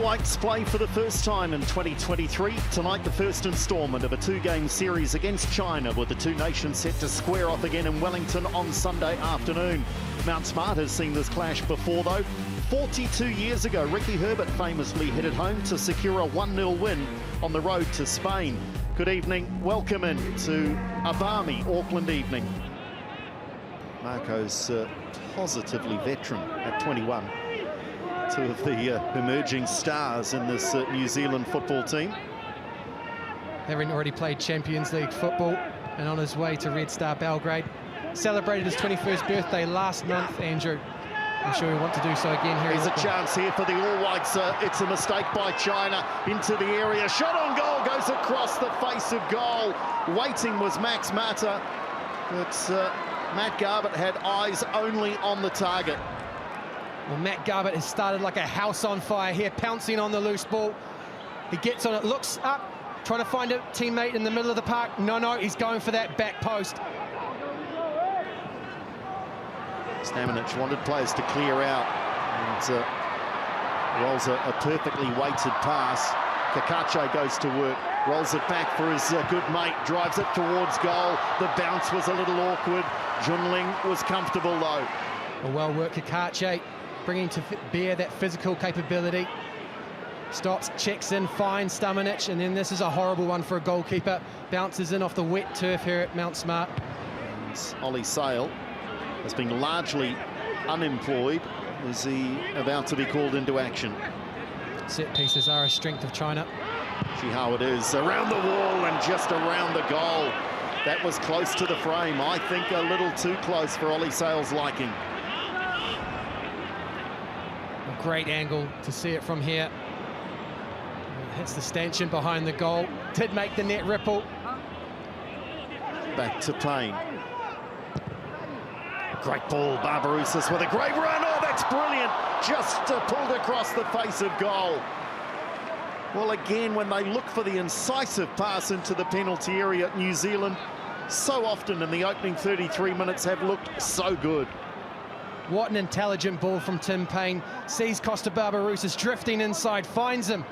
Whites play for the first time in 2023. Tonight, the first instalment of a two-game series against China, with the two nations set to square off again in Wellington on Sunday afternoon. Mount Smart has seen this clash before, though. 42 years ago, Ricky Herbert famously headed home to secure a 1-0 win on the road to Spain. Good evening. Welcome in to a balmy Auckland evening. Marco's positively veteran at 21. Two of the emerging stars in this New Zealand football team. Having already played Champions League football and on his way to Red Star Belgrade. Celebrated his 21st birthday last month, Andrew. I'm sure he'll want to do so again here. There's a chance here for the All Whites. It's a mistake by China into the area. Shot on goal, goes across the face of goal. Waiting was Max Mata, but Matt Garbutt had eyes only on the target. Well, Matt Garbutt has started like a house on fire here, pouncing on the loose ball. He gets on it, looks up, trying to find a teammate in the middle of the park. No, he's going for that back post. Stamanic wanted players to clear out, and rolls a perfectly weighted pass. Kakache goes to work, rolls it back for his good mate, drives it towards goal. The bounce was a little awkward. Junling was comfortable though. A well-worked Kakache, bringing to bear that physical capability. Stops, checks in, finds Stamanic, and then this is a horrible one for a goalkeeper. Bounces in off the wet turf here at Mount Smart. And Ollie Sail has been largely unemployed. Is he about to be called into action? Set pieces are a strength of China. See how it is, around the wall and just around the goal. That was close to the frame. I think a little too close for Ollie Sail's liking. A great angle to see it from here. It hits the stanchion behind the goal. Did make the net ripple. Back to Payne. Great ball, Barbarouses with a great run. Oh, that's brilliant. Just pulled across the face of goal. Well, again, when they look for the incisive pass into the penalty area, New Zealand so often in the opening 33 minutes have looked so good. What an intelligent ball from Tim Payne. Sees Kosta Barbarouses drifting inside, finds him.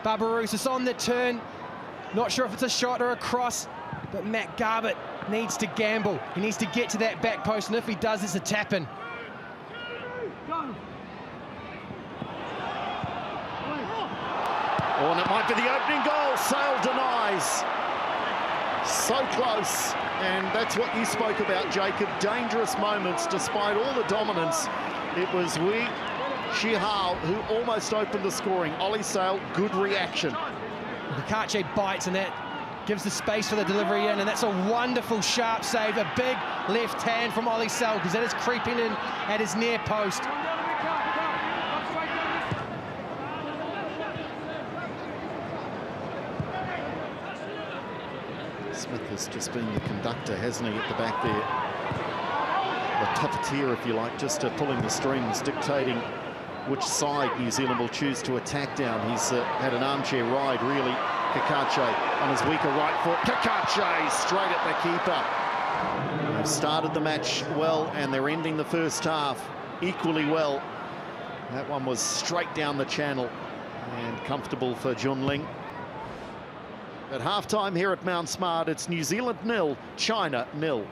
Barbarouses on the turn. Not sure if it's a shot or a cross, but Matt Garbutt needs to gamble. He needs to get to that back post, and if he does, it's a tap-in. Oh, and it might be the opening goal. Sail denies. So close, and that's what you spoke about, Jacob. Dangerous moments, despite all the dominance. It was Wei Shihao who almost opened the scoring. Ollie Sail, good reaction. Kakache bites, and that gives the space for the delivery in, and that's a wonderful sharp save. A big left hand from Ollie Sail, because that is creeping in at his near post. Smith has just been the conductor, hasn't he, at the back there? The puppeteer, if you like, just pulling the strings, dictating which side New Zealand will choose to attack down. He's had an armchair ride, really. Kakache on his weaker right foot. Kakache straight at the keeper. They've started the match well, and they're ending the first half equally well. That one was straight down the channel and comfortable for Junling. At halftime here at Mount Smart, it's New Zealand 0, China 0.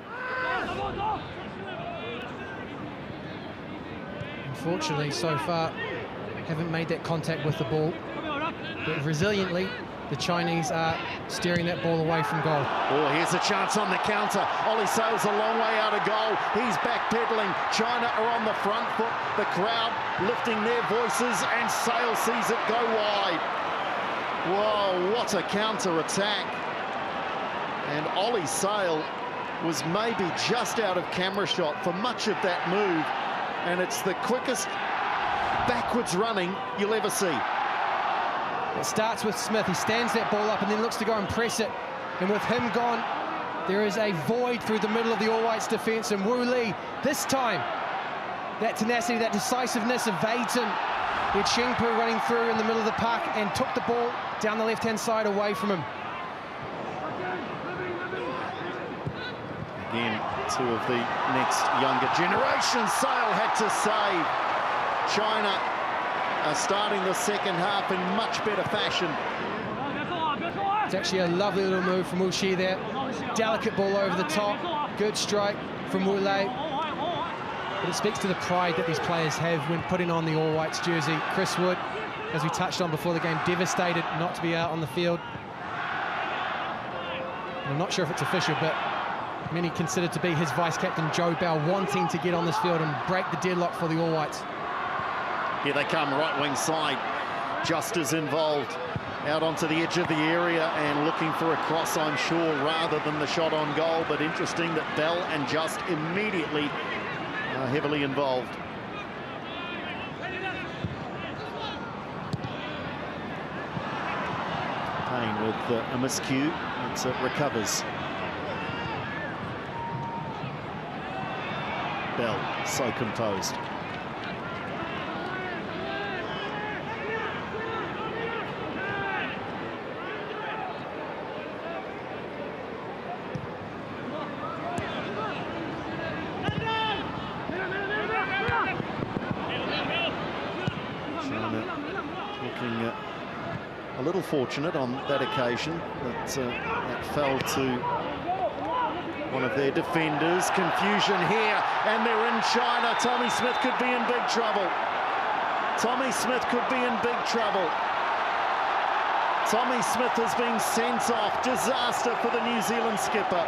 Unfortunately, so far, haven't made that contact with the ball. But resiliently, the Chinese are steering that ball away from goal. Oh, here's a chance on the counter. Ollie Sail's a long way out of goal. He's backpedaling. China are on the front foot. The crowd lifting their voices, and Sail sees it go wide. Whoa, what a counter-attack. And Ollie Sail was maybe just out of camera shot for much of that move. And it's the quickest backwards running you'll ever see. It starts with Smith. He stands that ball up and then looks to go and press it. And with him gone, there is a void through the middle of the All Whites defence. And Wu Li, this time, that tenacity, that decisiveness evades him. With Chengpu running through in the middle of the park and took the ball down the left-hand side away from him. Again, two of the next younger generation. Sail had to save. China are starting the second half in much better fashion. It's actually a lovely little move from Wu Shi there. Delicate ball over the top. Good strike from Wu Lei. But it speaks to the pride that these players have when putting on the All Whites jersey. Chris Wood, as we touched on before the game, devastated not to be out on the field. And I'm not sure if it's official, but many considered to be his vice-captain, Joe Bell, wanting to get on this field and break the deadlock for the All Whites. Here they come, right wing side. Just as involved. Out onto the edge of the area and looking for a cross, I'm sure, rather than the shot on goal. But interesting that Bell and Just immediately are heavily involved. Payne with a miscue. It recovers. Bell so composed. Looking a little fortunate on that occasion that fell to one of their defenders. Confusion here, and they're in China. Tommy Smith could be in big trouble. Tommy Smith could be in big trouble. Tommy Smith has been sent off. Disaster for the New Zealand skipper.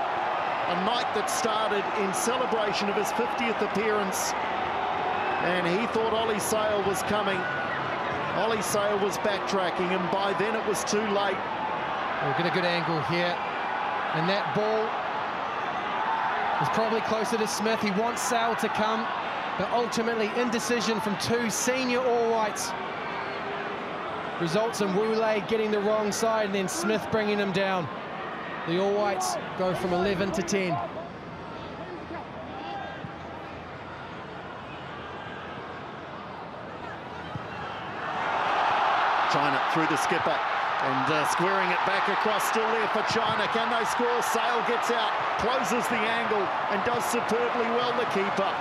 A night that started in celebration of his 50th appearance, and he thought Ollie Sail was coming. Ollie Sail was backtracking, and by then it was too late. We'll get a good angle here, and that ball is probably closer to Smith. He wants Sail to come, but ultimately indecision from two senior All Whites results in Wu Lei getting the wrong side and then Smith bringing him down. The All Whites go from 11 to 10. China through the skipper and squaring it back across, still there for China. Can they score? Sail gets out, closes the angle and does superbly well, the keeper.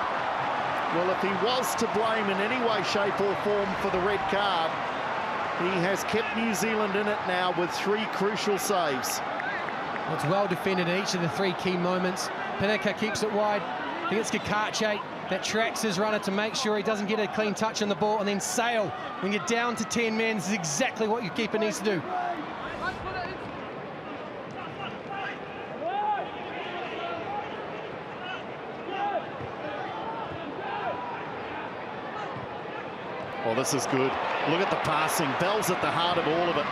Well, if he was to blame in any way, shape or form for the red card, he has kept New Zealand in it now with 3 crucial saves. Well, it's well defended in each of the 3 key moments. Pinnicker keeps it wide. I think it's Kakache that tracks his runner to make sure he doesn't get a clean touch on the ball, and then Sail, when you're down to 10 men, this is exactly what your keeper needs to do. Well, this is good. Look at the passing. Bell's at the heart of all of it.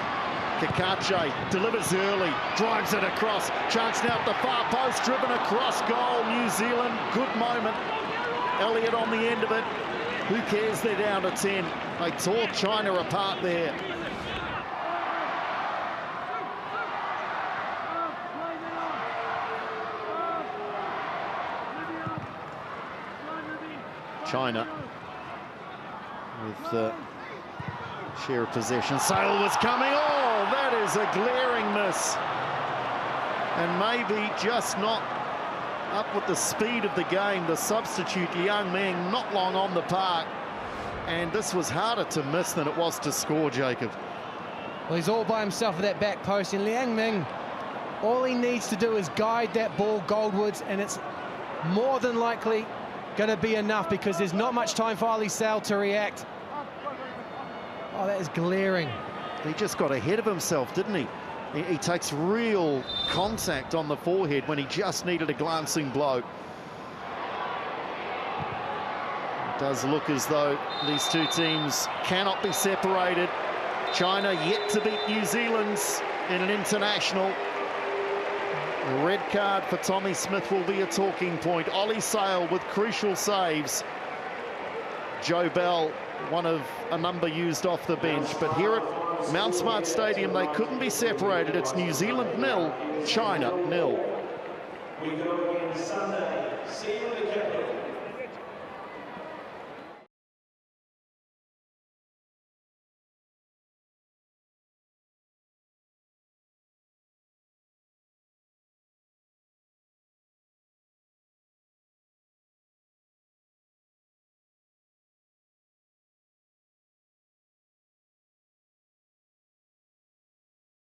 Kakache delivers early, drives it across. Chance now at the far post, driven across goal. New Zealand, good moment. Elliott on the end of it. Who cares? They're down to 10. They tore China apart there. China with share of possession. Sail was coming. Oh, that is a glaring miss. And maybe just not up with the speed of the game. The substitute, Liang Meng, not long on the park. And this was harder to miss than it was to score, Jacob. Well, he's all by himself at that back post. And Liang Meng, all he needs to do is guide that ball goalwards, and it's more than likely going to be enough because there's not much time for Ollie Sail to react. Oh, that is glaring. He just got ahead of himself, didn't he? He takes real contact on the forehead when he just needed a glancing blow. It does look as though these two teams cannot be separated. China yet to beat New Zealand in an international. A red card for Tommy Smith will be a talking point. Ollie Sail with crucial saves. Joe Bell, one of a number used off the bench. But here at Mount Smart Stadium, they couldn't be separated. It's New Zealand 0, China 0. We go again Sunday. See you again.